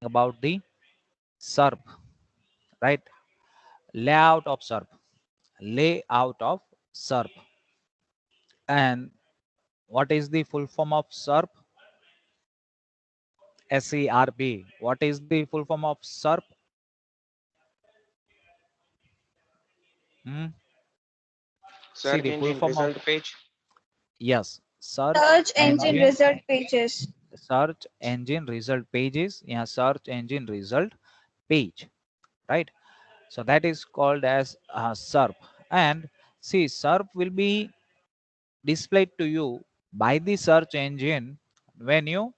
about the SERP, right? Layout of SERP, layout of SERP. And what is the full form of SERP? SERP. What is the full form of SERP? Hmm? See Search the full engine form of, result page. yes, search Search engine engine, result pages. search engine result pages. Yeah, search engine result page, right? So that is called as SERP. And see, SERP will be displayed to you by the search engine when you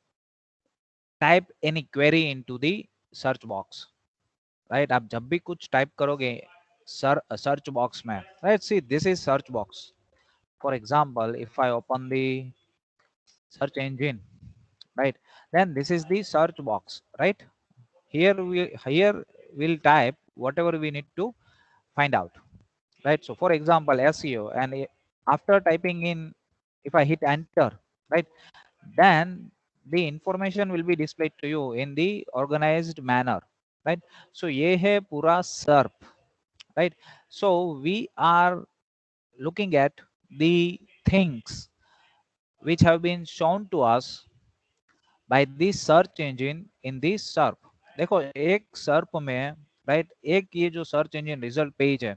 type any query into the search box, right? आप जब भी कुछ type करोगे search box में, right? See, this is search box. For example, if I open the search engine, right, then this is the search box, right? Here we'll type whatever we need to find out, right? So for example, SEO, and after typing in, if I hit enter, right, then the information will be displayed to you in the organized manner, right? So ye hai pura SERP, right? So we are looking at the things which have been shown to us by this search engine in this SERP. देखो एक SERP में, right, एक ये जो search engine result page है,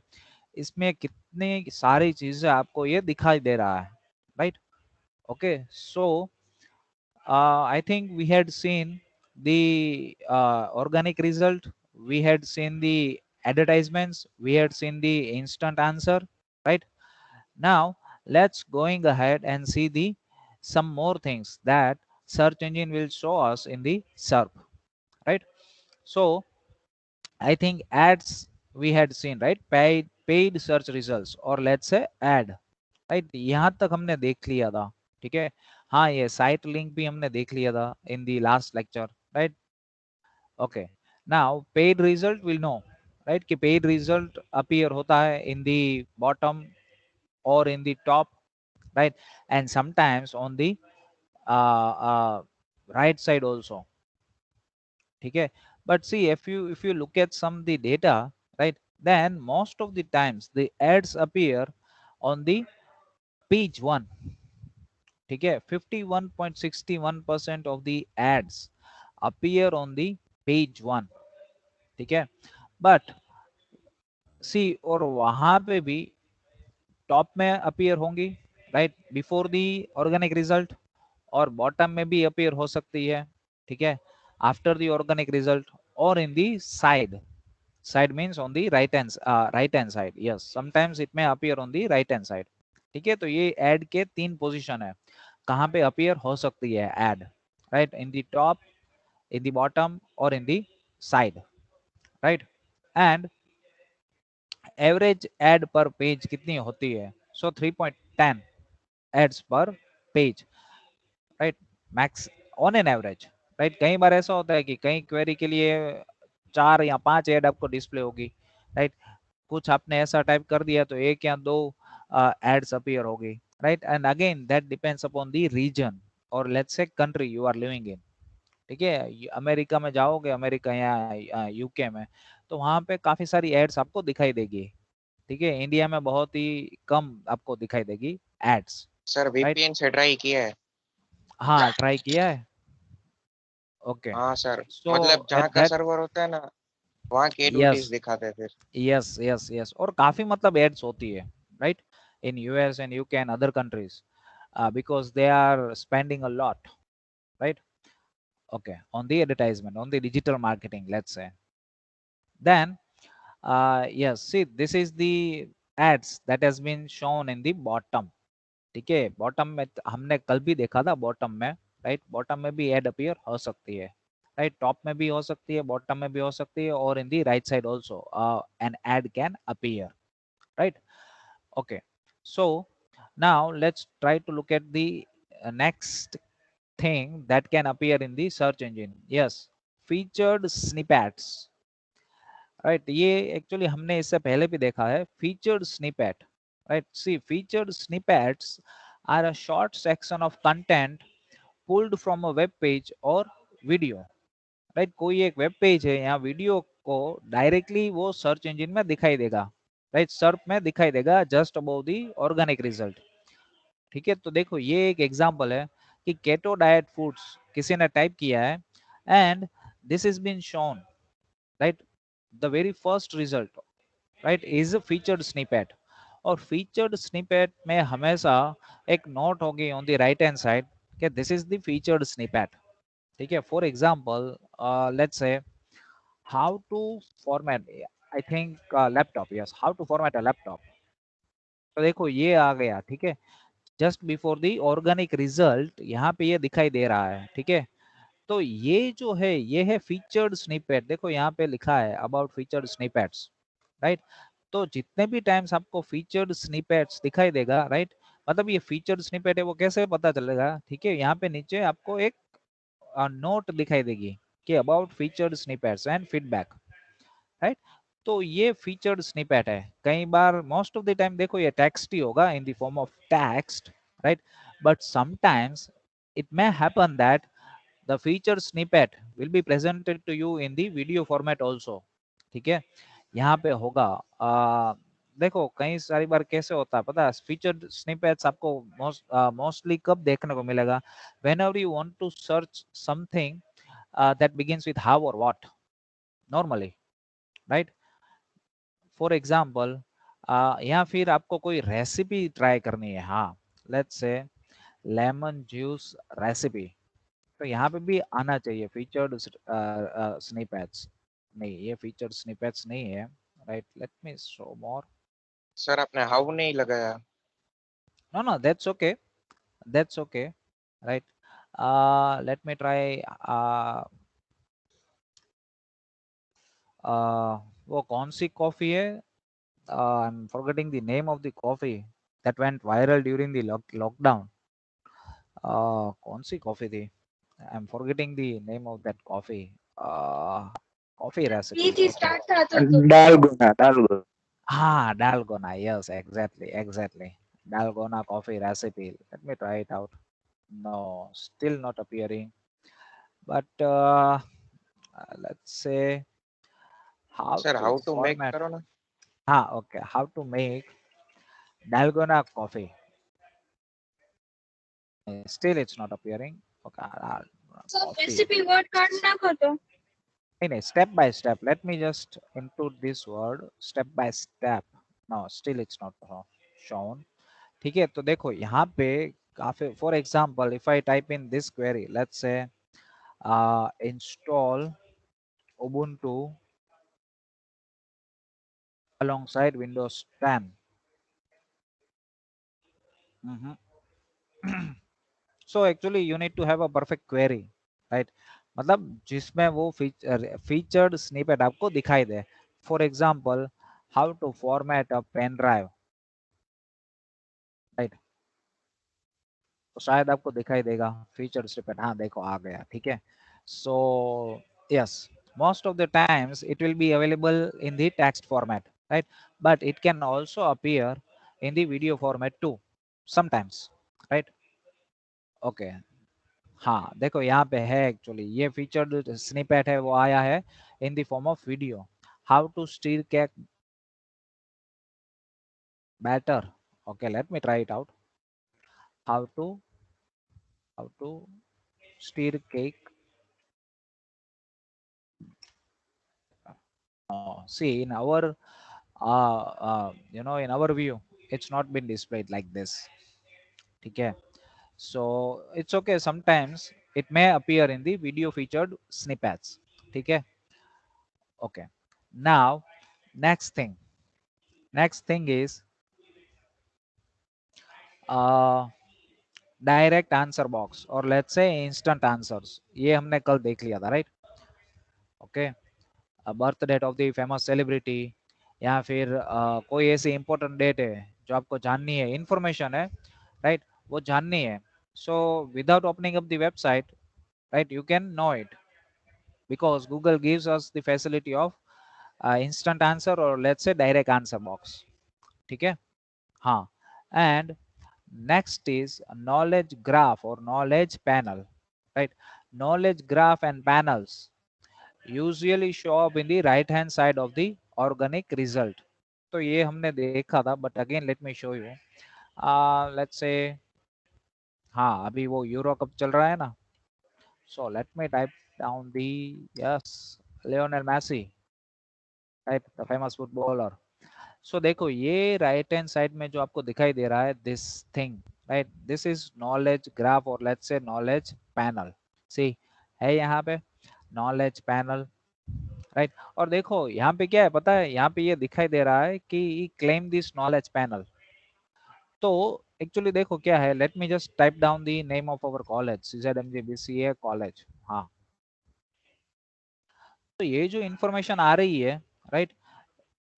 इसमें कितने सारी चीजें आपको ये दिखाई दे रहा है, right? Okay, so I think we had seen the organic result, we had seen the advertisements, we had seen the instant answer, right? Now let's going ahead and see the some more things that search engine will show us in the SERP, right? So I think ads we had seen, right? Paid search results, or let's say ad, right? यहाँ तक हमने देख लिया था, ठीक है? हाँ, ये साइट लिंक भी हमने देख लिया था in the last lecture, right? Okay. Now paid result will know, right? कि paid result appear होता है in the bottom or in the top, right? And sometimes on the right side also, ठीक है? But see, if you look at some the data, right, then most of the times the ads appear on the page one, ठीक है? 51.61% of the ads appear on the page one, ठीक है? But see, और वहां पे भी top में appear होंगी, right, before the organic result, और बॉटम में भी अपीयर हो सकती है, ठीक है, आफ्टर दी ऑर्गेनिक रिजल्ट, और in the side. Side means on the right hand side, yes, sometimes it may appear on the right hand side, ठीक है? तो ये एड के तीन पोजीशन है कहाँ पे अपीयर हो सकती है ad, right, in the top, in the bottom, और in the side, right? And average ad per page कितनी होती है? So 3.10 ads per page, right, max on an average, right? कई बार ऐसा होता है कि कई क्वेरी के लिए 4 या 5 एड आपको डिस्प्ले होगी, राइट? कुछ आपने ऐसा टाइप कर दिया तो 1 या 2 एड्स अपीयर होगी, right? And again that depends upon the region, और let's say country you are living in, ठीक है? अमेरिका में जाओगे, अमेरिका या यूके में, तो वहां पे काफी सारी एड्स आपको दिखाई देगी, ठीक है? इंडिया में बहुत ही कम आपको दिखाई देगी एड्स, सर राइट? वीपीएन से ट्राई किया है। हाँ, ट्राई किया है। ओके, हाँ सर, सो मतलब एट जहाँ का दैट, सर्वर होता है ना, वहाँ की यस, एडवर्टीज दिखाते हैं फिर। यस, यस, यस, और काफी मतलब एड्स होती है, right, in US and UK and other countries, because they are spending a lot, right? Okay, on the advertisement, on the digital marketing, let's say. Then yes, see, this is the ads that has been shown in the bottom, ठीक है? Bottom में हमने कल भी देखा था, bottom में, right, bottom में भी एड अपीयर हो सकती है, राइट, टॉप में भी हो सकती है, बॉटम में भी हो सकती है, और in the right side also an ad can appear, right? Okay, so now let's try to look at the next thing that can appear in the search engine. Yes, featured snippets, right? ये actually हमने इससे पहले भी देखा है, featured snippet, right? See, featured snippets are a short section of content pulled from a web page or video, right. कोई एक web page है, यहाँ वीडियो को डायरेक्टली वो सर्च इंजन में दिखाई देगा, राइट, सर्च में दिखाई देगा just about the organic result. ठीक है, तो देखो ये एक एग्जांपल है कि केटो डाइट फूड्स किसी ने टाइप किया है and this is been shown, right, the very first result, right, is featured snippet. और फीचर्ड स्निपेट में हमेशा एक नोट होगी on the right hand side कि this is the featured snippet. ठीक है, for example let's say how to format, I think laptop, yes, how to format a laptop. तो देखो ये आ गया, ठीक है, just before the organic result यहाँ पे ये दिखाई दे रहा है। ठीक है, तो ये जो है ये है फीचर्ड स्निपेट। देखो यहाँ पे लिखा है अबाउट फीचर्ड स्निपेट्स, राइट। तो जितने भी टाइम्स आपको फीचर्ड स्निपेट्स दिखाई देगा, राइट, मतलब ये फीचर्ड स्निपेट है वो कैसे पता चलेगा, ठीक है, यहाँ पे नीचे आपको एक नोट दिखाई देगी कि about featured snippets and feedback, right. तो ये फीचर्ड स्निपेट है। कई बार मोस्ट ऑफ द टाइम देखो ये टेक्स्ट ही होगा इन the form of text, right, but sometimes it may happen that the featured snippet will be presented to you in the video format also। ठीक है, यहाँ पे होगा देखो कई सारी बार कैसे होता है पता है, फीचर्ड स्निपेट्स आपको मोस्टली कब देखने को मिलेगा, whenever you want to search something that begins with how or what normally, right। For example या फिर आपको कोई रेसिपी ट्राई करनी है, हाँ, let's say lemon juice recipe, तो यहाँ पे भी आना चाहिए फीचर्ड स्निपेट्स। नहीं, ये फीचर्ड स्निपेट्स नहीं है, right, let me show more. Sir आपने हाउ नहीं लगाया। No no, that's okay, that's okay, right. Let me try, वो कौन सी कॉफी है, I am forgetting the name of the coffee that went viral during the lockdown। कौन सी coffee थी, आई am forgetting the name of that coffee, coffee recipe, थी okay. Start था तो डालगोना डालगोना। हाँ, dalgona, yes, exactly, exactly, dalgona coffee recipe, let me try it out। No, still not appearing, but let's say how sir to how to make format। करो ना। हाँ, okay, how to make dalgona coffee, still it's not appearing, okay, सब coffee। Recipe word काढ नाखो तो नहीं, step by step, let me just include this word step by step। no, still it's not shown। ठीक है, तो देखो यहाँ पे काफी, for example if I type in this query, let's say install ubuntu alongside windows 10। so actually you need to have a perfect query, right, मतलब जिसमें वो फीचर्ड स्निपेट आपको दिखाई दे। For example how to format a pen drive, right, तो शायद आपको दिखाई देगा फीचर स्निपेट, हाँ देखो आ गया। ठीक है, so yes, most of the times it will be available in the text format, right, but it can also appear in the video format too sometimes, right। Okay, हाँ देखो यहाँ पे है एक्चुअली ये फीचर्ड स्निपेट है वो आया है in the form of video. How to stir cake batter, okay, let me try it out. How to stir cake, see in our in our view it's not been displayed like this। ठीक है, so it's okay, sometimes it may appear in the video featured snippets। ठीक है, okay, now next thing is uh, direct answer box और let's say instant answers, ये हमने कल देख लिया था, right. Okay, birth date of the famous celebrity, या फिर कोई ऐसी इंपॉर्टेंट डेट है जो आपको जाननी है, इंफॉर्मेशन है, राइट, वो जाननी है। So without opening up the website, right, you can know it because Google gives us the facility of instant answer or let's say direct answer box। ठीक है, हाँ, and next is knowledge graph or knowledge panel, right। knowledge graph and panels usually show up in the right hand side of the organic result. तो ये हमने देखा था, but again let me show you. Let's say, हाँ अभी वो euro cup चल रहा है ना, so let me type down the, yes, Lionel Messi, right, the famous footballer. So देखो ये राइट हैंड साइड में जो आपको दिखाई दे रहा है, this thing, right, this is knowledge graph और लेट्स से नॉलेज पैनल। सी है यहाँ पे नॉलेज पैनल, राइट। और देखो यहाँ पे क्या है पता है, यहाँ पे ये दिखाई दे रहा है कि क्लेम दिस नॉलेज पैनल। तो एक्चुअली देखो क्या है, let me just type down the name of our college, CZMJBCA college. हाँ, तो ये जो इंफॉर्मेशन आ रही है, राइट,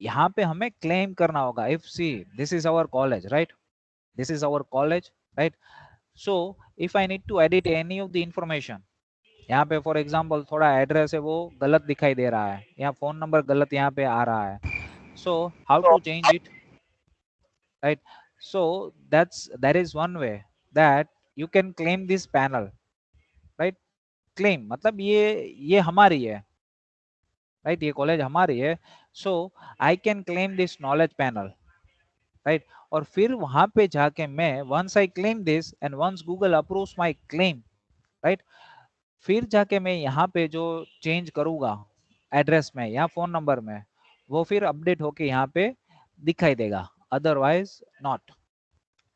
यहाँ पे हमें क्लेम करना होगा। If see this is our college, right, this is our college, right? So if I need to edit any of the information, यहाँ पे फॉर एग्जांपल थोड़ा एड्रेस है वो गलत दिखाई दे रहा है, यहाँ फोन नंबर गलत यहाँ पे आ रहा है, so how to change it, right? So that is one way that you can claim this panel, right? claim मतलब ये हमारी है, right, ये कॉलेज हमारी है, so I can claim this knowledge panel, right. और फिर वहां पे जाके मैं once I claim this and once Google approves my claim, right, फिर जाके मैं यहाँ पे जो चेंज करूंगा एड्रेस में या फोन नंबर में, वो फिर अपडेट होके यहाँ पे दिखाई देगा, अदरवाइज नॉट।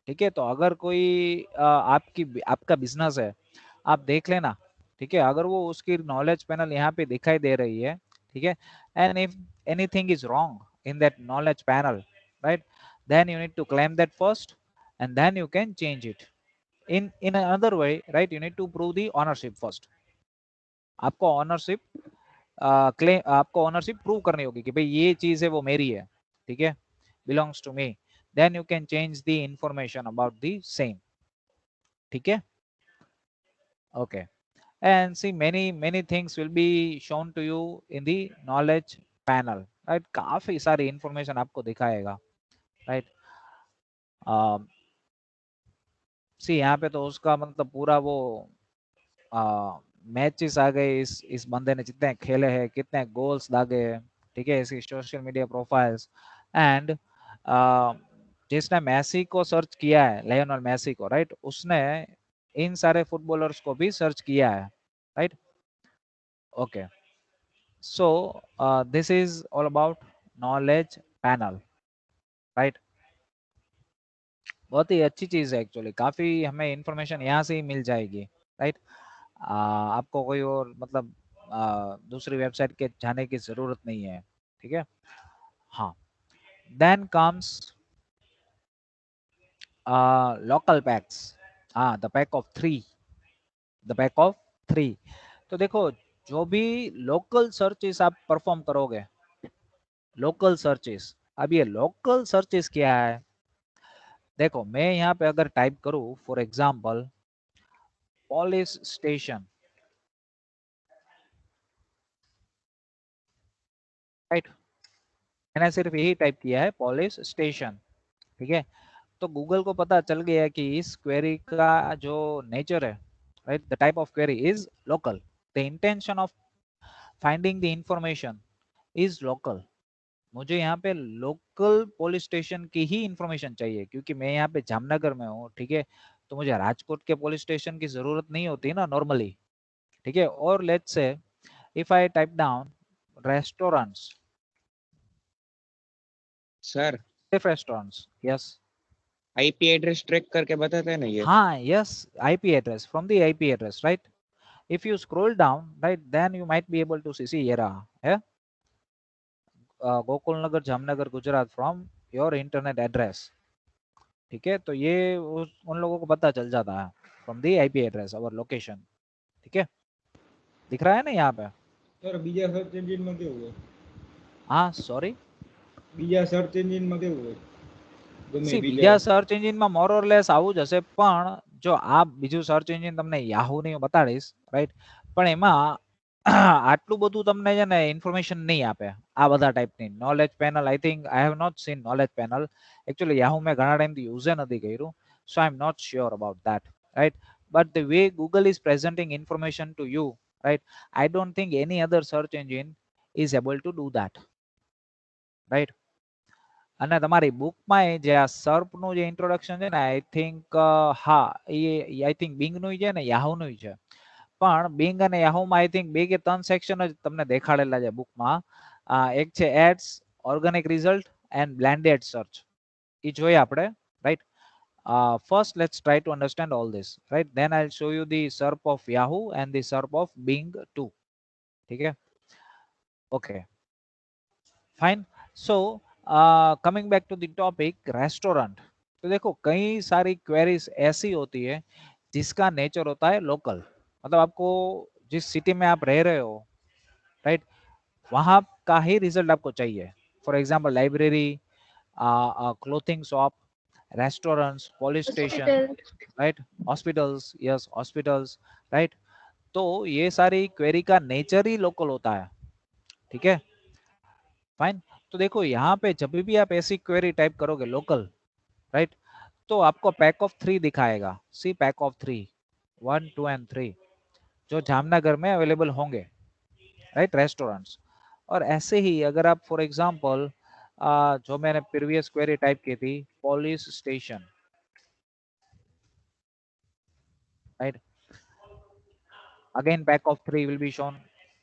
ठीक है, तो अगर कोई आपका बिजनेस है, आप देख लेना, ठीक है, अगर वो उसकी नॉलेज पैनल यहाँ पे दिखाई दे रही है, ठीक है, and if anything is wrong in that knowledge panel, right, then you need to claim that first and then you can change it in another way, right? You need to prove the ownership first। आपको ownership claim, आपको ownership prove करनी होगी कि भाई ये चीज है वो मेरी है, ठीक है, belongs to me, then you can change the information about the same। ठीक है, okay, and see many things will be shown to you in the knowledge panel, right? काफी सारी इंफॉर्मेशन आपको दिखाएगा, right? सी यहाँ पे तो उसका मतलब पूरा वो मैचेस आ गए, इस बंदे ने जितने खेले हैं, कितने गोल्स दागे हैं, ठीक है, इसकी सोशल मीडिया प्रोफाइल्स, एंड जिसने मैसी को सर्च किया है, लियोनेल मैसी को, राइट, उसने इन सारे फुटबॉलर्स को भी सर्च किया है, right. Okay, so this is all about knowledge panel, right. बहुत ही अच्छी चीज है एक्चुअली, काफी हमें इंफॉर्मेशन यहाँ से ही मिल जाएगी, राइट। आपको कोई और मतलब दूसरी वेबसाइट के जाने की जरूरत नहीं है, ठीक है। हाँ, देन कम्स लोकल पैक्स, हाँ, the pack of three, the pack of three. तो देखो जो भी लोकल सर्चेस आप परफॉर्म करोगे, लोकल सर्चेस, अब ये लोकल सर्चेस क्या है, देखो मैं यहाँ पे अगर टाइप करूँ for example police station, right, मैंने सिर्फ यही टाइप किया है पुलिस स्टेशन, ठीक है, तो गूगल को पता चल गया कि इस क्वेरी का जो नेचर है, right, the type of query is local, the intention of finding the information is local. मुझे यहाँ पे लोकल पुलिस स्टेशन की ही इंफॉर्मेशन चाहिए, क्योंकि मैं यहाँ पे जामनगर में हूँ, ठीक है, तो मुझे राजकोट के पुलिस स्टेशन की जरूरत नहीं होती ना नॉर्मली, ठीक है। और let's say if I type down restaurants, sir सिर्फ restaurants, yes, IP address track करके बताते हैं ना ये। हाँ, yes, IP address, from the IP address, right, if you scroll down, right, then you might be able to see ये रहा है, Gokul Nagar Jamnagar Gujarat from your internet address, ठीक है, तो ये उन लोगों को पता चल जाता है फ्रॉम दी आईपी एड्रेस और लोकेशन, ठीक है, दिख रहा है ना यहाँ पे। सर બીજા સર્ચ એન્જિનમાં કેવું હોય? हाँ, सॉरी, બીજા સર્ચ એન્જિનમાં કેવું હોય? ગમે સી બીજા બીજા સર્ચ એન્જિનમાં મોર ઓર લેસ આવું જ હશે, પણ જો આ બીજું સર્ચ એન્જિન તમને યાહુ ની બતાડીશ, રાઈટ, પણ એમાં આટલું બધું તમને છે ને ઇન્ફોર્મેશન નહીં આપે આ બધા ટાઈપની knowledge panel. I think I have not seen knowledge panel, actually Yahoo मैं घना टाइम थी यूज नहीं કર્યું, so I'm not sure about that, right, but the way Google is presenting information to you, right? I don't think any other search engine is able to do that, right? અને તમારી બુકમાં જે આ સર્પ નું જે introduction છે ને I think હા એ આઈ થિંક બિંગ નું છે ને યાહુ નું છે પણ બિંગ અને યાહુ માં આઈ થિંક 2 કે 3 સેક્શન જ તમને દેખાડેલા છે બુકમાં એક છે ads organic result and blended search એ જોઈએ આપણે right first let's try to understand all this, right? Then I'll show you the SERP of Yahoo and the SERP of Bing too. Okay, okay, fine. So coming back to the topic restaurant, तो देखो कई सारी queries ऐसी होती है जिसका nature होता है लोकल, मतलब आपको जिस सिटी में आप रह रहे हो, राइट, वहां का ही रिजल्ट आपको चाहिए. For example library, clothing shop, restaurants, police station, Hospital. Right, hospitals, yes hospitals, right. तो ये सारी क्वेरी का नेचर ही लोकल होता है, ठीक है, फाइन. तो देखो यहाँ पे जब भी आप ऐसी क्वेरी टाइप करोगे लोकल, राइट, तो आपको पैक ऑफ 3 दिखाएगा. सी पैक ऑफ 3, 1 2 एंड 3 जो जामनगर में अवेलेबल होंगे, राइट, रेस्टोरेंट्स. और ऐसे ही अगर आप फॉर एग्जांपल जो मैंने प्रीवियस क्वेरी टाइप की थी police station, right, again pack of 3 will be shown,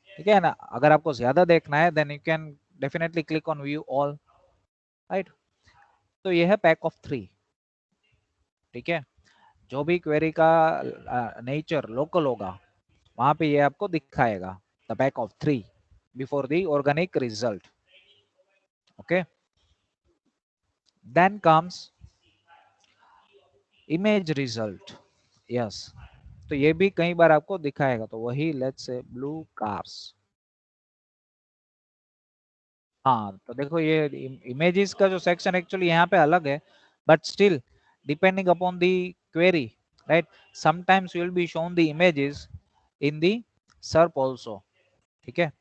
ठीक है ना. अगर आपको ज्यादा देखना है then you can definitely click on view all, right. तो ये है पैक ऑफ 3, ठीक है. जो भी क्वेरी का नेचर लोकल होगा वहां पे ये आपको दिखाएगा the pack of 3 before the organic result. Okay, then comes image result. Yes, तो ये भी कई बार आपको दिखाएगा. तो वही लेट्स से ब्लू कार्स. हाँ, तो देखो ये इमेजेस का जो सेक्शन एक्चुअली यहाँ पे अलग है, but still depending upon the query, right, sometimes will be shown the images in the सर्प आल्सो, ठीक है.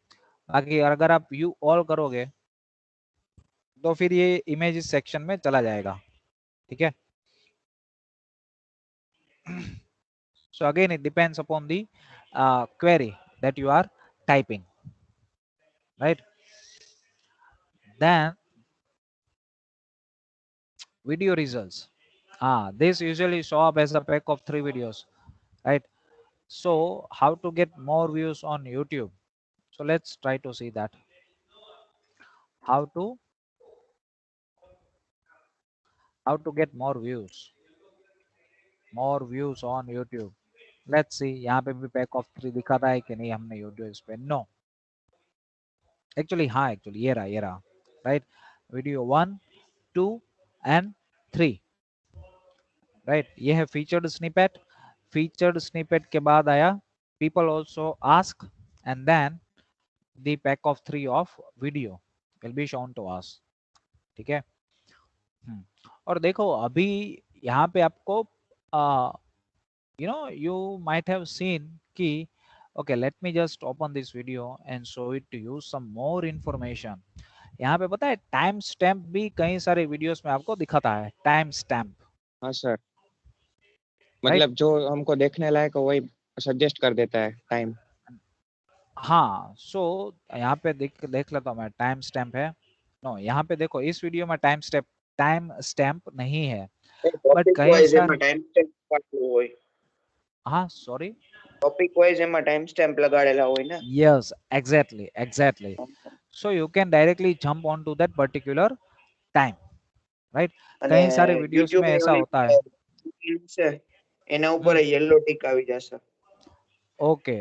बाकी अगर आप व्यू ऑल करोगे तो फिर ये इमेजेस सेक्शन में चला जाएगा, ठीक है. So again it depends upon the query that you are typing, right. Then video results, this usually show up as a pack of 3 videos, right. So how to get more views on YouTube? So let's try to see that how to get more views on YouTube. Let's see यहाँ पे भी pack of 3 दिखाता है कि नहीं हमने YouTube पे. No, actually हाँ, एक्चुअली ये रहा, राइट. Video 1 2 and 3, right. ये है फीचर्ड स्निपेट. फीचर्ड स्निपेट के बाद आया people also ask and then the pack of 3 of video will be shown to us, ठीक है. और देखो अभी यहाँ पे आपको you might have seen कि okay, let me just open this video and show it to you some more information. यहाँ पे पता है टाइम स्टैम्प भी कई सारे वीडियोस में आपको दिखाता है, टाइम स्टैम्प. हाँ सर, मतलब जो हमको देखने लायक है वही सजेस्ट कर देता है टाइम. हाँ, सो यहाँ पे देख लेता हूँ मैं. टाइम स्टैम्प है, नो यहाँ पे देखो इस वीडियो में टाइम स्टैम्प नहीं है, बट टॉपिक कई वाइज सारे. એમાં ટાઈમ સ્ટેમ્પ લગાડેલું હોય. हाँ, सॉरी. ટોપિક વાઇઝ એમાં ટાઈમ સ્ટેમ્પ લગાડેલા હોય ને. Yes, exactly. So you can directly jump onto that particular time, right. અને कई सारे वीडियोस YouTube में ની ऐसा ઓલી होता है. છે એના ઉપર યેલો ટીક આવી જશે. Okay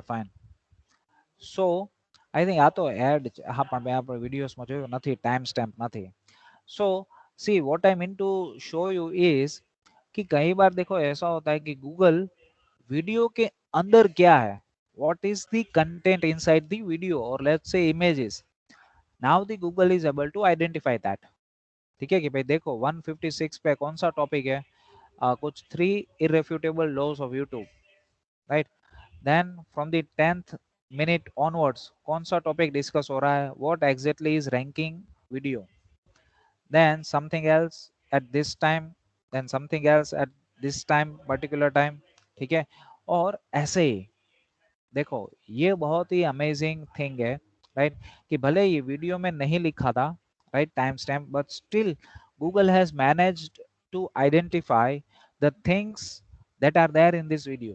fine. So I think આ તો એડ, હા પણ મેં આપણે વિડીયોસમાં જોયું નથી, ટાઈમ સ્ટેમ્પ નથી. So see what I mean to show you is कि कई बार देखो ऐसा होता है कि गूगल वीडियो के अंदर क्या है, what is the content inside the video और let's say images. Now the Google is able to identify that, ठीक है, कि भाई देखो 156 पे कौन सा टॉपिक है, कुछ 3 irrefutable laws of YouTube, right. Then from the 10th minute onwards कौन सा टॉपिक डिस्कस हो रहा है, what exactly is ranking video, then something else at this time, then something else at this time, particular time, ठीक है. और ऐसे ही देखो ये बहुत ही अमेजिंग थिंग है, राइट, कि भले ये वीडियो में नहीं लिखा था, right, time stamp, but still Google has managed to identify the things that are there in this video.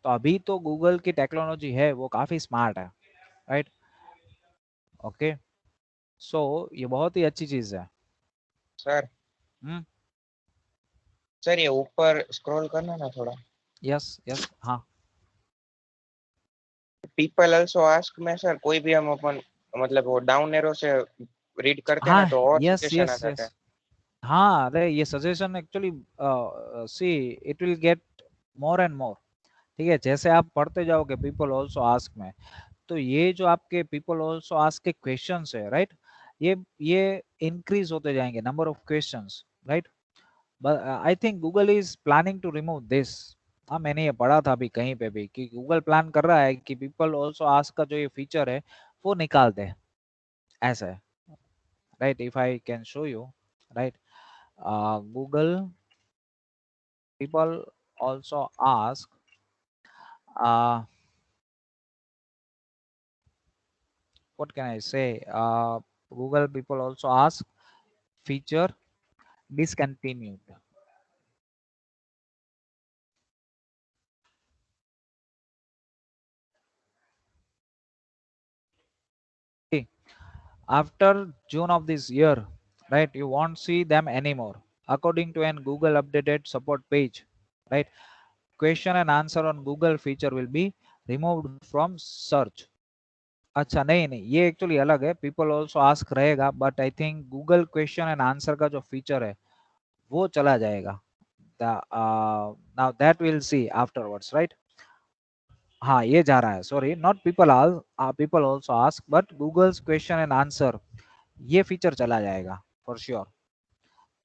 तो अभी तो गूगल की टेक्नोलॉजी है वो काफी स्मार्ट है, राइट। ओके, सो ये बहुत ही अच्छी चीज है। सर हम्म, सर ये ऊपर स्क्रॉल करना ना थोड़ा। यस यस, हाँ पीपल आल्सो आस्क में सर कोई भी हम अपन मतलब वो डाउन एरो से रीड करते हैं ना हाँ, तो और यस सजेशन आ यस जाता है। यस, हाँ, अरे ये suggestion actually see it will get more and more. ठीक है, जैसे आप पढ़ते जाओगे पीपल ऑल्सो आस्क में, तो ये जो आपके पीपल ऑल्सो आस्क के क्वेश्चंस है, राइट, ये इंक्रीज होते जाएंगे, number of questions, right. But I think Google is planning to remove this. हाँ, मैंने ये पढ़ा था अभी कहीं पे भी कि गूगल प्लान कर रहा है कि पीपल ऑल्सो आस्क का जो ये फीचर है वो निकाल दे, ऐसा है, right. If I can show you, right, Google people also ask, uh, what can I say, Google people also ask feature discontinued. Okay. After June of this year, right, you won't see them anymore according to an Google updated support page, right. Question and answer on Google feature will be removed from search. अच्छा, नहीं नहीं, ये actually अलग है, people also ask रहेगा, but I think Google question and answer का जो feature है वो चला जाएगा। Now that we'll see afterwards, right? हाँ, ये जा रहा है, sorry, not people all, people also ask, but Google's question and answer ये फीचर चला जाएगा फॉर श्योर।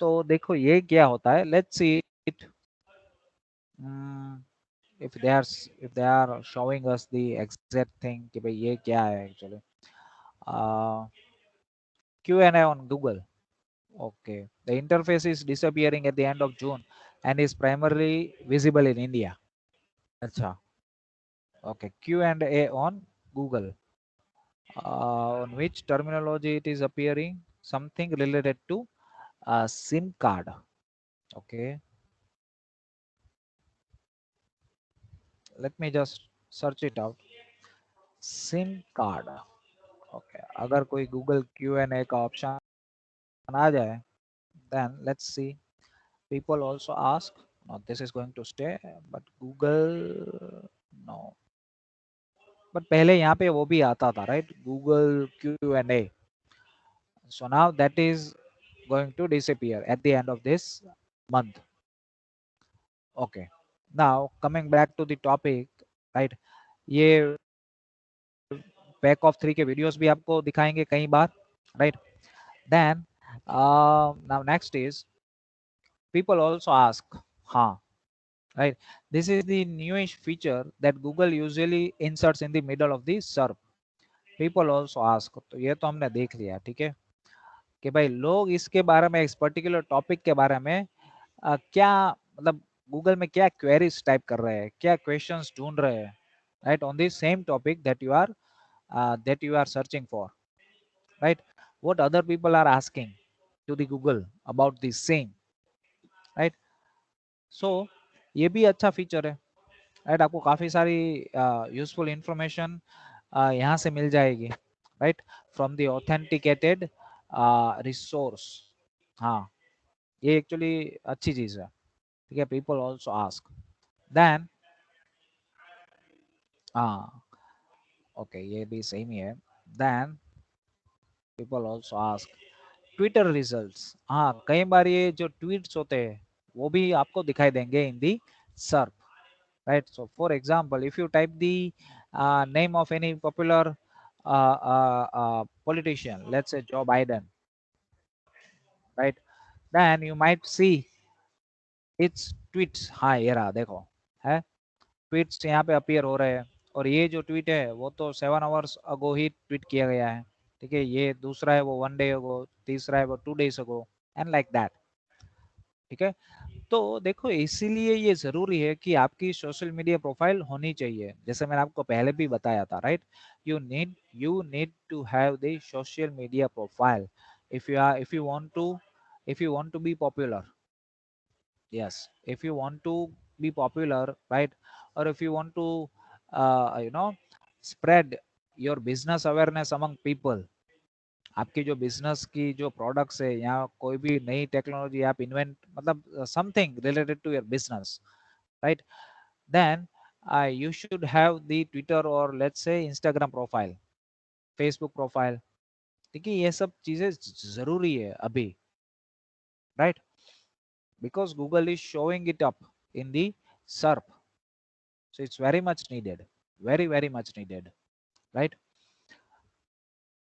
तो देखो ये क्या होता है, let's see it, if they are if they are showing us the exact thing कि भाई ये क्या है actually. Q&A on Google. Okay, the interface is disappearing at the end of June and is primarily visible in India. अच्छा, okay, Q&A on Google. On which terminology it is appearing? Something related to SIM card. Okay, let me just search it out. SIM card. Okay, अगर कोई Google Q&A का option आ जाए, then let's see. People also ask. No, this is going to stay, but Google no. But पहले यहाँ पे वो भी आता था, right? Google Q&A. So now that is going to disappear at the end of this month. Okay. Now coming back to the topic, right? ये pack of 3 के videos भी आपको दिखाएंगे कई बार, right? Then now next is people also ask, हाँ, right? This is the newish feature that Google usually inserts in the middle of the SERP. People also ask, तो ये तो हमने देख लिया, ठीक है, कि भाई लोग इसके बारे में, इस पर्टिकुलर टॉपिक के बारे में क्या मतलब गूगल में क्या क्वेरीज टाइप कर रहे हैं, क्या क्वेश्चंस ढूंढ रहे हैं, right, on this same topic that you are searching for, right? What other people are asking to the Google about the same, right? So ये भी अच्छा फीचर है, राइट, आपको काफी सारी यूजफुल इंफॉर्मेशन यहाँ से मिल जाएगी, right, from the authenticated resource. हाँ, ये एक्चुअली अच्छी चीज है, ठीक है। पीपल ऑल्सो आस्क, देन हाँ, ओके, ये भी सेम ही है। Then people also ask Twitter results. हाँ, कई बार ये जो ट्वीट्स होते हैं वो भी आपको दिखाई देंगे इन दी सर्प, right? So for example, if you type the name of any popular politician, let's say Joe Biden, right, then you might see its tweets। हाँ, ये रहा, देखो, है, ट्वीट्स यहाँ पे अपीयर हो रहे हैं, और ये जो ट्वीट है वो तो 7 hours अगो ही ट्वीट किया गया है, ठीक है। ये दूसरा है वो 1 day अगो, तीसरा है वो 2 days ago, and like that, ठीक है। तो देखो इसीलिए ये जरूरी है कि आपकी सोशल मीडिया प्रोफाइल होनी चाहिए, जैसे मैंने आपको पहले भी बताया था, right? You need to have the social media profile if you want to be popular. Yes, if you want to be popular, right? Or if you want to spread your business awareness among people, आपकी जो business की जो products है या कोई भी नई technology आप इन्वेंट मतलब something related to your business, right? Then you should have the Twitter or let's say Instagram profile, Facebook profile. ठीक है, ये सब चीजें जरूरी है अभी, right? Because Google is showing it up in the SERP, so it's very much needed, very much needed, right?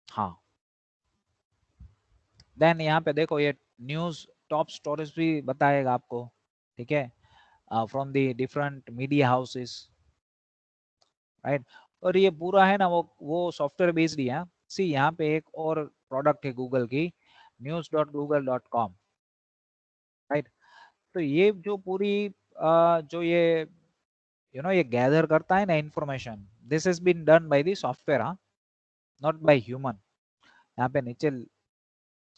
हाँ, then यहाँ पे देखो ये न्यूज टॉप स्टोरीज भी बताएगा आपको, ठीक है, from the different media houses, right? और ये पूरा है ना वो सॉफ्टवेयर बेस्ड ही है। सी यहाँ पे एक और प्रोडक्ट है गूगल की, news.google.com, राइट? तो ये जो पूरी जो ये ये गैदर करता है ना information, this has been done by the software, हाँ, नॉट बाय ह्यूमन। यहाँ पे नीचे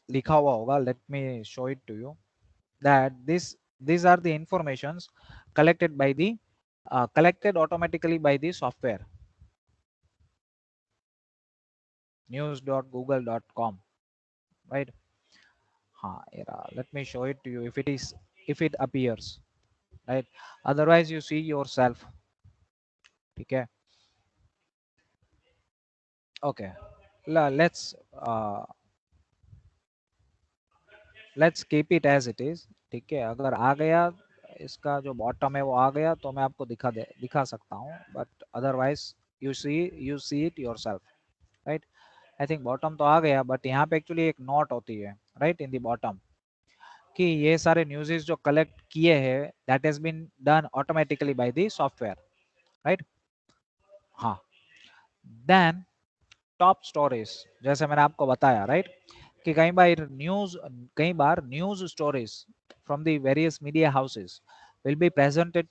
लिखा हुआ होगा, let me show it to you, that these are the informations collected by the collected automatically by the software, news.google.com, right? Let me show it to you if it appears, right? Otherwise you see yourself, okay? Okay, let's let's keep it as it is, ठीक है? अगर आ गया इसका जो bottom है वो आ गया तो मैं आपको दिखा सकता हूँ, but otherwise you see it yourself, right? I think bottom तो आ गया, बट यहाँ पे एक्चुअली एक नोट होती है, राइट, इन दी बॉटम, कि ये सारे न्यूज़ेस जो कलेक्ट किए हैं that has been done automatically by the software, right? हाँ, देन टॉप स्टोरीज, जैसे मैंने आपको बताया, राइट, कि कई बार news stories from the various media houses will be presented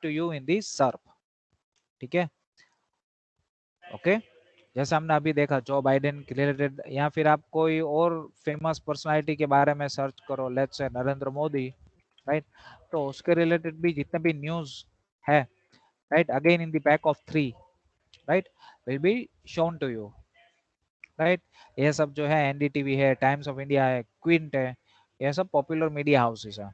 to you in the SERP, ठीक है? ओके, जैसे हमने अभी देखा जो बाइडेन के रिलेटेड, या फिर आप कोई और फेमस पर्सनालिटी के बारे में सर्च करो, let's say Narendra Modi, right? तो उसके रिलेटेड भी जितने भी न्यूज है, right, again in the pack of 3, right, will be shown to you, right? ये सब जो है एनडीटीवी है, टाइम्स ऑफ इंडिया है, क्विंट है, ये सब पॉपुलर मीडिया हाउसेस है,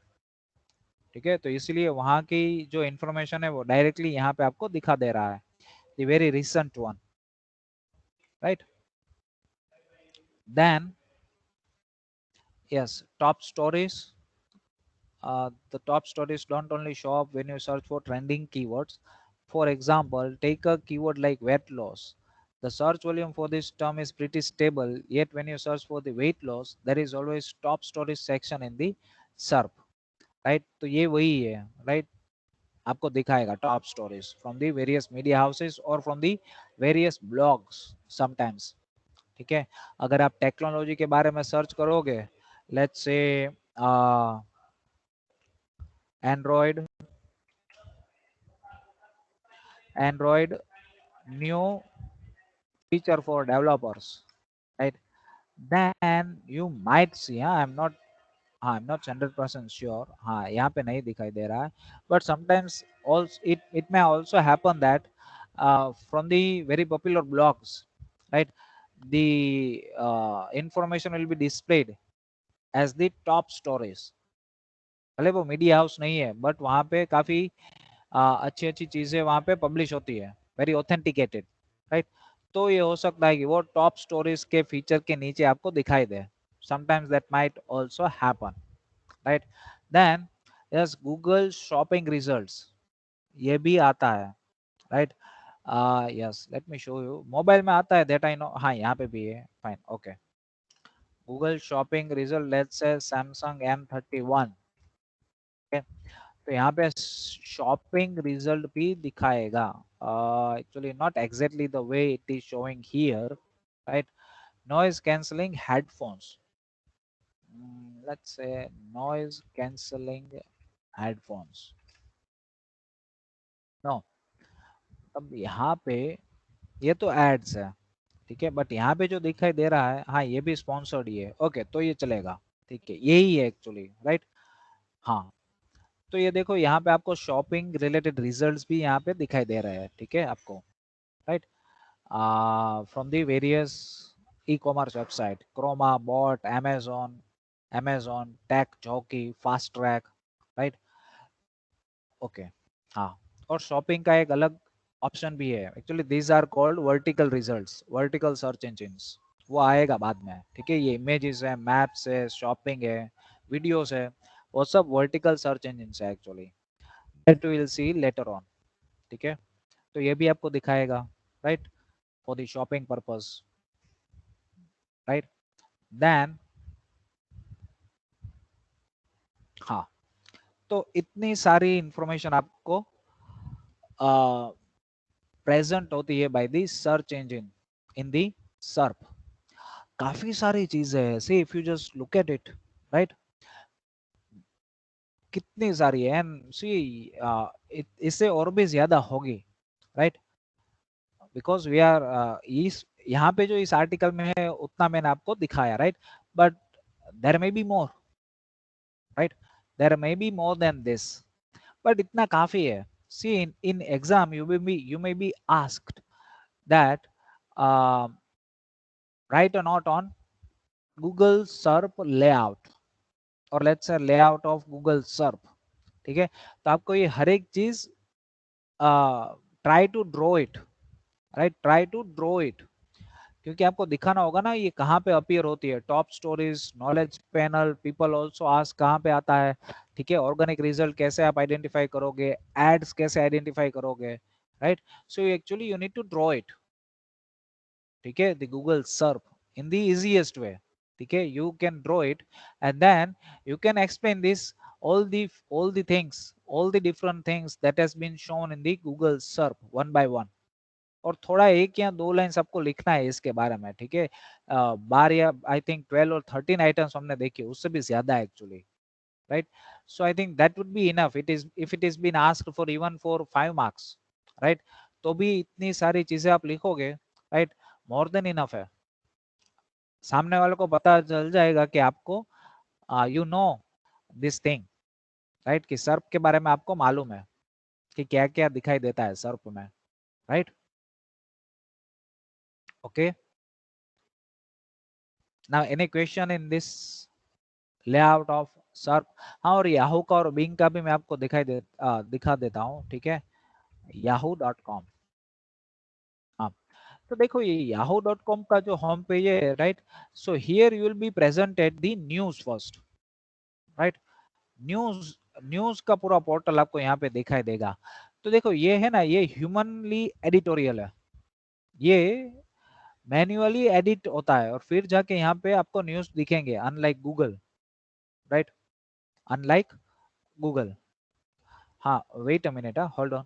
ठीक है? तो इसलिए वहाँ की जो इन्फॉर्मेशन है वो डायरेक्टली यहाँ पे आपको दिखा दे रहा है, the very recent one, right? Then yes, top stories, the top stories don't only show up when you search for trending keywords. For example, take a keyword like weight loss. The search volume for this term is pretty stable, yet when you search for the weight loss there is always top stories section in the SERP, right? तो ये वही है, right? आपको दिखाएगा top stories from the various media houses और from the various blogs sometimes, ठीक है? अगर आप टेक्नोलॉजी के बारे में सर्च करोगे, let's say Android new feature for developers, right, then you might see, I am not 100% sure, हाँ यहाँ पे नहीं दिखाई दे रहा है, but sometimes also it may also happen that from the very popular blogs, right, the information will be displayed as the top stories, भले वो मीडिया हाउस नहीं है बट वहाँ पे काफी अच्छी अच्छी चीजें वहाँ पे पब्लिश होती है, वेरी ऑथेंटिकेटेड, राइट? तो ये हो सकता है कि वो टॉप स्टोरीज के फीचर के नीचे आपको दिखाई दे, sometimes that might also happen, right? Then yes, Google shopping results, ये भी आता है, right? Yes, let me show you, mobile में आता है दैट आई नो, हाँ यहाँ पे भी है, fine, okay. Google shopping result, let's say Samsung M31, तो यहाँ पे शॉपिंग रिजल्ट भी दिखाएगा, actually not exactly the way it is showing here, right? Noise cancelling headphones, let's say noise cancelling headphones. No, अब यहाँ पे ये तो एड्स है, ठीक है, बट यहाँ पे जो दिखाई दे रहा है, हाँ ये भी स्पॉन्सर्ड ही है, ओके, तो ये चलेगा, ठीक है, यही है एक्चुअली, राइट। हाँ, तो ये देखो यहाँ पे आपको शॉपिंग रिलेटेड रिजल्ट्स भी यहाँ पे दिखाई दे रहे हैं, ठीक है आपको, right, from the various ecommerce website, Croma, Boat, amazon Tech Jockey, fast track, right, okay. हाँ, और शॉपिंग का एक अलग ऑप्शन भी है, actually these are called vertical results, vertical search engines, वो आएगा बाद में, ठीक है। ये इमेजेस है, मैप्स है, शॉपिंग है, वीडियोस है, वो सब वर्टिकल सर्च इंजिन्स है actually, that we will see later on, ठीक है। तो ये भी आपको दिखाएगा, right, for the shopping purpose, right. Then हाँ, तो इतनी सारी इंफॉर्मेशन आपको प्रेजेंट होती है by the search engine in the SERP. काफी सारी चीजें हैं, see if you just look at it, right, कितनी सारी है, एंड सी इससे और भी ज्यादा होगी, राइट, बिकॉज वी आर इस यहाँ पे जो इस आर्टिकल में है उतना मैंने आपको दिखाया, right, but there may be more, right, there may be more than this, but इतना काफी है। See in exam you may be asked that write a note on Google SERP layout, और let's say layout of Google SERP, ठीक है। तो आपको ये हर एक चीज try to draw it, right, try to draw it, क्योंकि आपको दिखाना होगा ना ये कहाँ पे अपीयर होती है, top stories, knowledge panel, people also ask कहाँ पे आता है, ठीक है, ऑर्गेनिक रिजल्ट कैसे आप आइडेंटिफाई करोगे, एड्स कैसे आइडेंटिफाई करोगे, right. So actually you need to draw it, ठीक है, द गूगल सर्प इन द इजीएस्ट वे, ठीक है, you can draw it, and then you can explain this all the things, all the different things that has been shown in the Google SERP one by one, और थोड़ा एक या दो lines आपको लिखना है इसके बारे में, ठीक है। 12 या आई थिंक 12 और 13 आइटम्स हमने देखे, उससे भी ज्यादा actually, right. So I think that would be enough, it is if it is been asked for even for 5 marks, right, तो भी इतनी सारी चीजें आप लिखोगे, राइट, मोर देन इनफ है, सामने वाले को पता चल जाएगा कि आपको you know this thing, right, कि सर्प के बारे में आपको मालूम है कि क्या क्या दिखाई देता है सर्प में, right, okay. Now any question in this layout of सर्प। हाँ, और याहू का और बिंग का भी मैं आपको दिखा देता हूँ, ठीक है, yahoo.com। हाँ, तो देखो ये yahoo.com का जो होम पेज है, right, so here you will be presented the news first, right, news news का पूरा पोर्टल आपको यहाँ पे दिखाई देगा। तो देखो ये है ना, ये ह्यूमनली एडिटोरियल है, ये मैन्युअली एडिट होता है और फिर जाके यहाँ पे आपको न्यूज दिखेंगे, unlike Google, right, unlike Google. हाँ, wait a minute, hold on.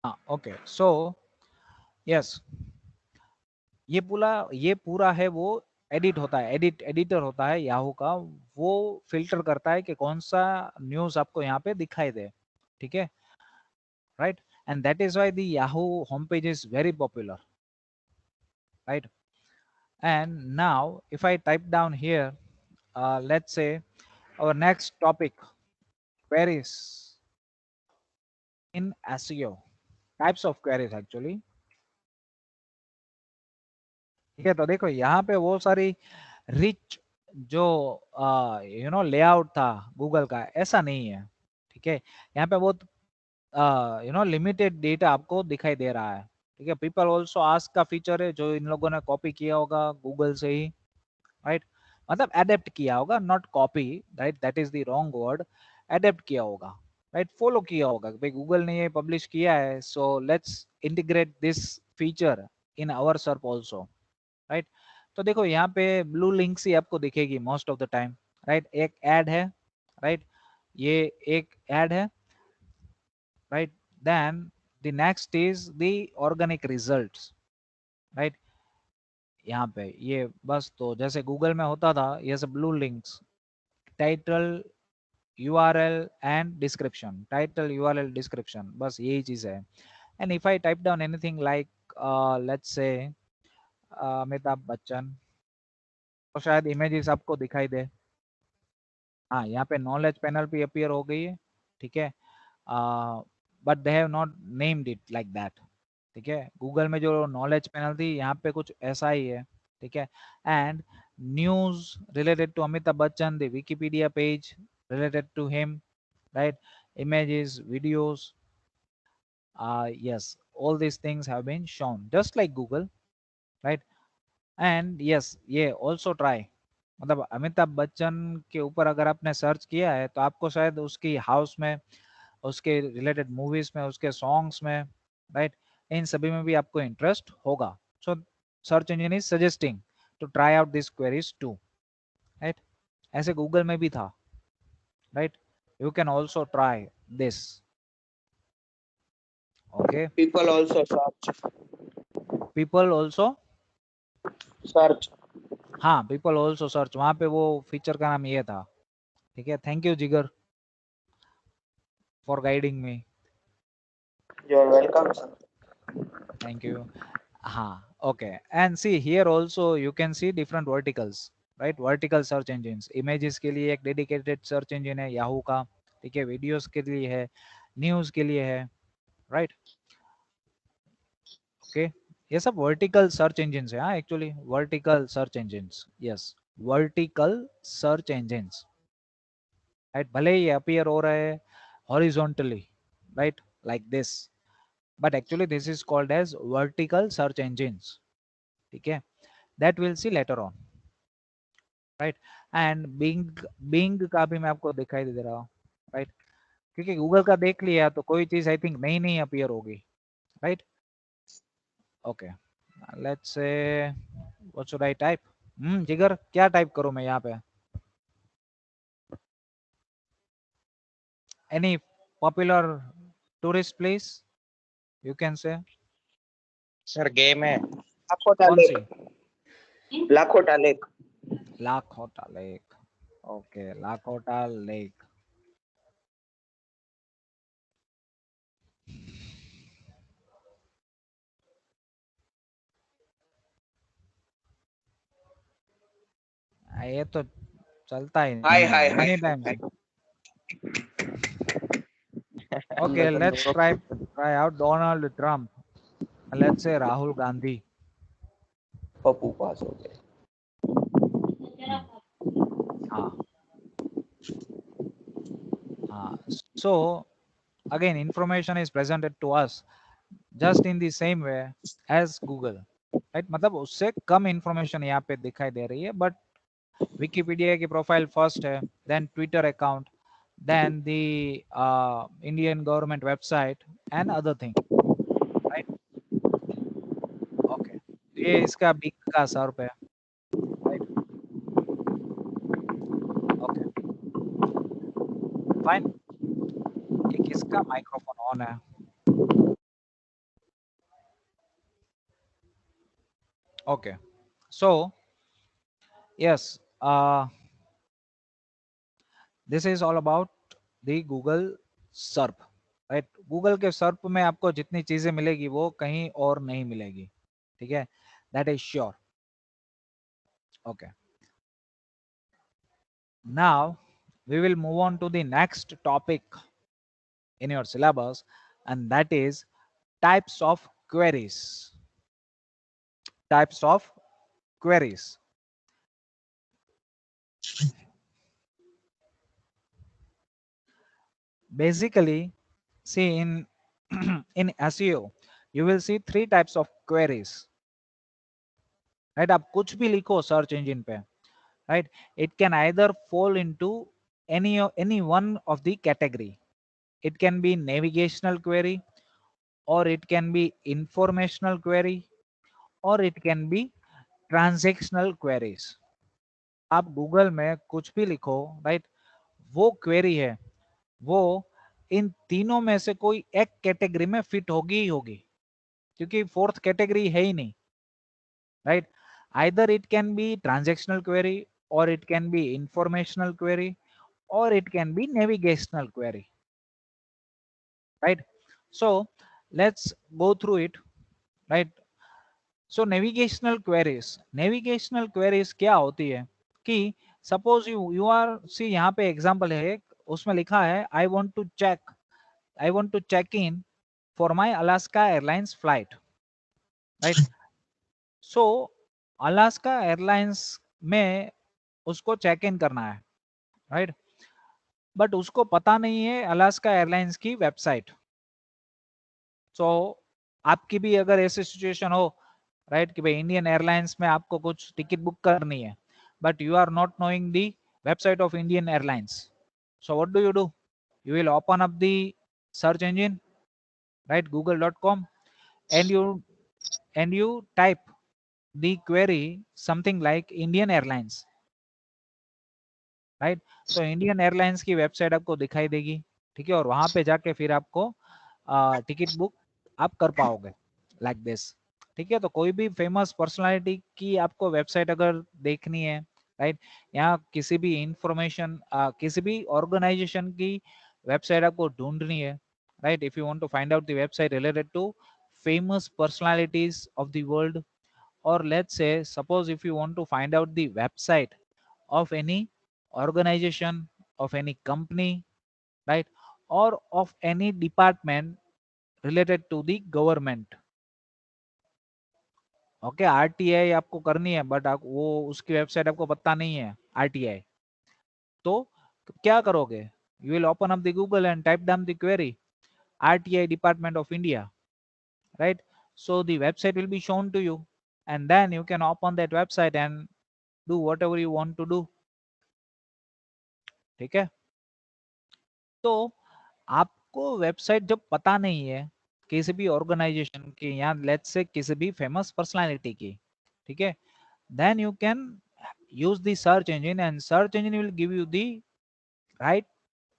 हाँ, ओके, सो यस, ये पूरा है वो एडिट होता है, एडिटर होता है याहू का, वो फिल्टर करता है कि कौन सा न्यूज आपको यहाँ पे दिखाई दे, ठीक है, right, and that is why the Yahoo homepage is very popular, right? And now if I type down here, let's say our next topic, queries in SEO, types of queries actually, ठीक है। तो देखो यहाँ पे वो सारी rich जो layout था गूगल का, ऐसा नहीं है, ठीक है, यहाँ पे बहुत लिमिटेड डेटा आपको दिखाई दे रहा है, ठीक है। पीपल ऑल्सो आस्क का फीचर है जो इन लोगों ने कॉपी किया होगा गूगल से ही, राइट, मतलब एडेप्ट किया होगा, not copy, right, that is the wrong word, adapt किया होगा, राइट, फॉलो किया होगा कि भाई गूगल ने ये पब्लिश किया है, so let's integrate this feature in our SERP also, right. तो देखो यहाँ पे ब्लू लिंक्स ही आपको दिखेगी most of the time, right. एक ऐड है, राइट, ये एक ऐड है, right. Then the next is the organic results, right. यहाँ पे ये बस, तो जैसे गूगल में होता था ये सब blue links, title, URL and description, title, URL, description, बस यही चीज है। And if I type down anything like let's say Amitabh Bachchan, तो शायद इमेजेस आपको दिखाई दे। हाँ, यहाँ पे नॉलेज पैनल भी अपीयर हो गई है, ठीक है, but they have not named it like that, ठीक है। गूगल में जो नॉलेज पैनल थी यहाँ पे कुछ ऐसा ही है, ठीक है। And news related to Amitabh Bachchan, the Wikipedia page related to him, right, images, videos, yes, all these things have been shown just like Google, right। and yes, ये also try, मतलब अमिताभ बच्चन के ऊपर अगर आपने सर्च किया है तो आपको शायद उसकी हाउस में, उसके रिलेटेड मूवीज में, उसके सॉन्ग्स में, राइट, इन सभी में भी आपको इंटरेस्ट होगा। So search engine is suggesting to try out this queries too, right. ऐसे गूगल में भी था, right, you can also try this, okay। People also search. people also Search. हाँ, people also search, वहां पे वो फीचर का नाम ये था, ठीक है। Thank you Jigar for guiding me, You're welcome, sir. Thank you. हाँ, okay. And see here also you can see different verticals, right, vertical search engine. Images के लिए एक डेडिकेटेड सर्च इंजिन है याहू का, ठीक है, वीडियोस के लिए है, न्यूज के लिए है, राइट, ओके। ये सब वर्टिकल सर्च इंजिन है, हाँ, actually vertical search engine, yes, vertical search engine, right. भले ही अपीयर हो रहे हैं horizontally, right, like this, but actually this is called as vertical search engines, ठीक है। That will see later on, right. And Bing, Bing का भी मैं आपको दिखाई दे रहा हूँ, राइट, क्योंकि गूगल का देख लिया तो कोई चीज आई थिंक नई नई अपीयर होगी, right, okay. Let's say what should I type, Jigar क्या टाइप करूं मैं यहाँ पे, any popular tourist place you can say, sir game है। लाखोटा कौन सी, lake. Lakhota lake. Lakhota lake, okay, Lakhota lake, ये तो चलता ही हाय नहीं हाय है hi anytime. Hi. Okay, let's try out Donald Trump. Let's say Rahul Gandhi. Pappu pass हो गए. हाँ, हाँ. So again, information is presented to us just in the same way as Google, right? मतलब उससे कम information यहाँ पे दिखाई दे रही है, but Wikipedia की प्रोफाइल फर्स्ट है, then Twitter account, then the Indian government website and other thing, right? Okay, ये इसका बिग का सर्प है, right? Okay, fine. ये किसका माइक्रोफोन ऑन है? Okay, so yes, this is all about the Google सर्प, राइट। गूगल के सर्प में आपको जितनी चीजें मिलेगी वो कहीं और नहीं मिलेगी, ठीक है, that is sure, okay. Now we will move on to the next topic in your syllabus, and that is types of queries. Types of queries. Basically, see in in SEO you will see three types of queries, right? आप कुछ भी लिखो search engine पे, right, it can either fall into any one of the category, it can be navigational query, or it can be informational query, or it can be transactional queries. आप Google में कुछ भी लिखो, right, वो query है, वो इन तीनों में से कोई एक कैटेगरी में फिट होगी ही होगी, क्योंकि फोर्थ कैटेगरी है ही नहीं, right. Either it can be transactional query, और it can be informational query, or it can be navigational query, right? So let's go through it, right? So navigational queries क्या होती है कि सपोज यू आर सी, यहाँ पे example है, उसमें लिखा है I want to check in for my Alaska Airlines flight, right. So Alaska Airlines में उसको चेक इन करना है, राइट. बट उसको पता नहीं है अलास्का एयरलाइंस की वेबसाइट. सो आपकी भी अगर ऐसी सिचुएशन हो, राइट, कि भाई इंडियन एयरलाइंस में आपको कुछ टिकट बुक करनी है, but you are not knowing the website of Indian Airlines. So what do? You will open up the search engine, right, google.com, and you type the query something like Indian Airlines, right. तो Indian airlines की website आपको दिखाई देगी, ठीक है, और वहां पे जाके फिर आपको टिकट बुक आप कर पाओगे, लाइक दिस, ठीक है. तो कोई भी फेमस पर्सनालिटी की आपको वेबसाइट अगर देखनी है, राइट, यहाँ किसी भी इंफॉर्मेशन, किसी भी ऑर्गेनाइजेशन की वेबसाइट आपको ढूंढनी है, right, if you want to find out the website related to famous personalities of the world, or let's say suppose if you want to find out the website of any organization, of any company, right, or of any department related to the government. Okay, RTI आपको करनी है, but आप वो उसकी website आपको पता नहीं है आरटीआई, तो क्या करोगे? You will open up the Google and type down the query RTI department of India, right? So the website will be shown to you, and then you can open that website and do whatever you want to do, ठीक है. तो आपको website जब पता नहीं है किसी भी ऑर्गेनाइजेशन की, या लेट्स से किसी भी फेमस पर्सनालिटी की, ठीक है, then you can use the search engine and search engine will give you the right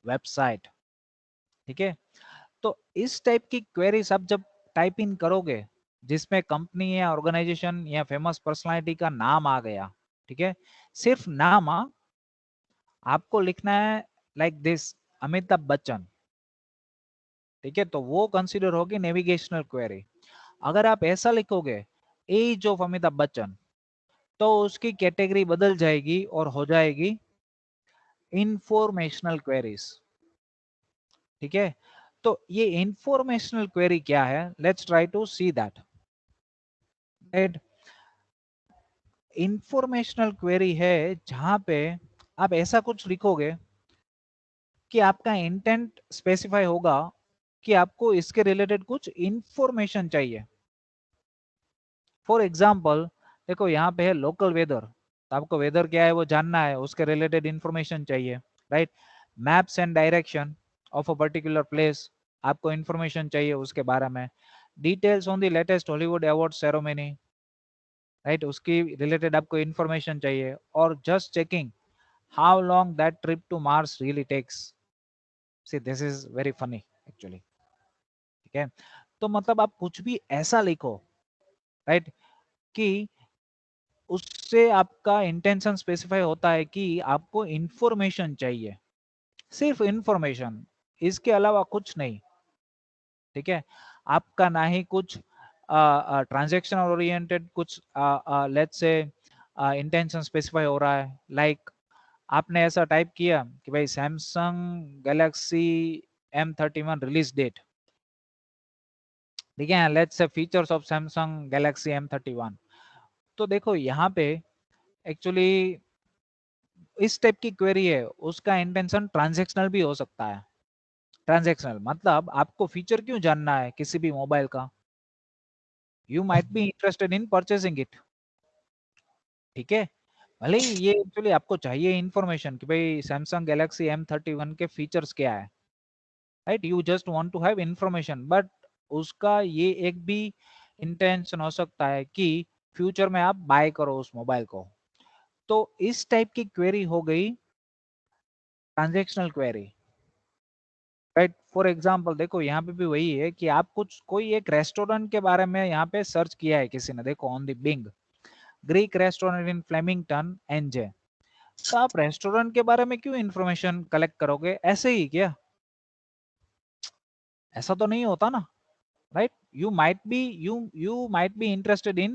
website, ठीक है. तो इस टाइप की क्वेरीज आप जब टाइप इन करोगे जिसमें कंपनी या ऑर्गेनाइजेशन या फेमस पर्सनालिटी का नाम आ गया, ठीक है, सिर्फ नाम आपको लिखना है लाइक दिस, अमिताभ बच्चन, ठीक है, तो वो कंसीडर होगी नेविगेशनल क्वेरी. अगर आप ऐसा लिखोगे एज ऑफ अमिताभ बच्चन, तो उसकी कैटेगरी बदल जाएगी और हो जाएगी इंफॉर्मेशनल क्वेरीज, ठीक है. तो ये इंफॉर्मेशनल क्वेरी क्या है, let's try to see that. Right, informational query है जहां पे आप ऐसा कुछ लिखोगे कि आपका इंटेंट स्पेसिफाई होगा कि आपको इसके रिलेटेड कुछ इंफॉर्मेशन चाहिए. फॉर एग्जांपल देखो, यहाँ पे है लोकल वेदर, तो आपको वेदर क्या है वो जानना है, उसके रिलेटेड इंफॉर्मेशन चाहिए, right. Maps and direction of a particular place, आपको इंफॉर्मेशन चाहिए उसके बारे में. Details on the latest Hollywood award ceremony, right, उसकी रिलेटेड आपको इंफॉर्मेशन चाहिए. और just checking how long that trip to Mars really takes. See this is very funny actually, ठीक है. तो मतलब आप कुछ भी ऐसा लिखो, राइट, कि उससे आपका इंटेंशन स्पेसिफाई होता है कि आपको इंफॉर्मेशन चाहिए, सिर्फ इंफॉर्मेशन, इसके अलावा कुछ नहीं, ठीक है. आपका ना ही कुछ ट्रांजैक्शन ओरिएंटेड कुछ लेट्स से इंटेंशन स्पेसिफाई हो रहा है. लाइक आपने ऐसा टाइप किया कि भाई Samsung Galaxy M31 release date, ठीक है, let's say features of Samsung Galaxy M31. तो देखो यहाँ पे एक्चुअली इस टाइप की क्वेरी है, उसका इंटेंशन ट्रांजैक्शनल भी हो सकता है. ट्रांजैक्शनल मतलब आपको फीचर क्यों जानना है किसी भी मोबाइल का, you might be interested in purchasing it, ठीक है. भले ही ये एक्चुअली आपको चाहिए इंफॉर्मेशन कि भाई सैमसंग गैलेक्सी M31 के फीचर्स क्या है, right, you just want to have information, but उसका ये एक भी इंटेंशन हो सकता है कि फ्यूचर में आप बाय करो उस मोबाइल को। तो इस टाइप की क्वेरी हो गई transactional query, right. For example देखो यहाँ पे भी वही है कि आप कुछ कोई एक रेस्टोरेंट के बारे में यहाँ पे सर्च किया है किसी ने, देखो on the Bing, Greek restaurant in Flemington NJ. तो आप रेस्टोरेंट के बारे में क्यों इंफॉर्मेशन कलेक्ट करोगे ऐसे ही क्या? ऐसा तो नहीं होता ना, right. you might be interested in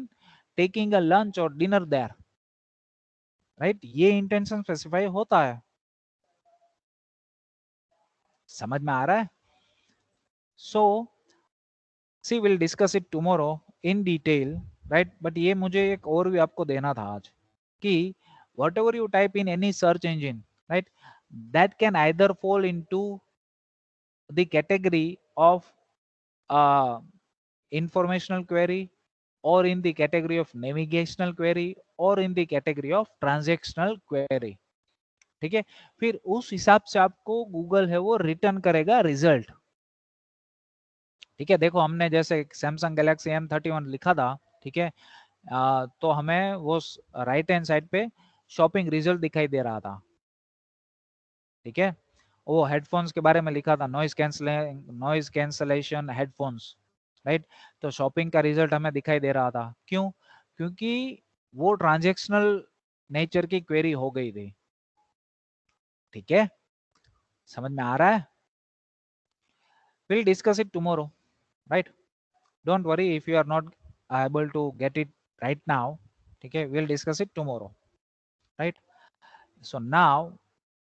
taking a lunch or dinner there, right. ये इंटेंशन स्पेसिफाई होता है, समझ में आ रहा है? So see will discuss it tomorrow in detail, right. But ये मुझे एक और भी आपको देना था आज कि whatever you type in any search engine, right, that can either fall into the category of informational query, or in the category of navigational query, or in the category of transactional query। ठीक है, फिर उस हिसाब से आपको Google है वो return करेगा रिजल्ट। ठीक है, देखो हमने जैसे सैमसंग गैलेक्सी M31 लिखा था, ठीक है, तो हमें वो राइट हैंड साइड पे शॉपिंग रिजल्ट दिखाई दे रहा था। ठीक है, वो हेडफोन्स के बारे में लिखा था, नॉइज कैंसलेशन हेडफोन्स, राइट। तो शॉपिंग का रिजल्ट हमें दिखाई दे रहा था, क्यों? क्योंकि वो ट्रांजैक्शनल नेचर की क्वेरी हो गई थी। ठीक है, समझ में आ रहा है? Will discuss it tomorrow, right. Don't worry if you are not able to get it right now, ठीक है, we'll discuss it tomorrow, right? So now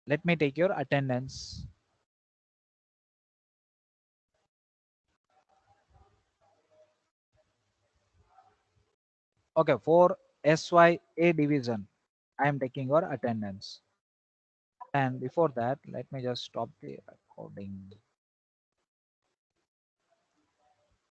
let me take your attendance. Okay, for SYA division I am taking your attendance, and before that let me just stop the recording.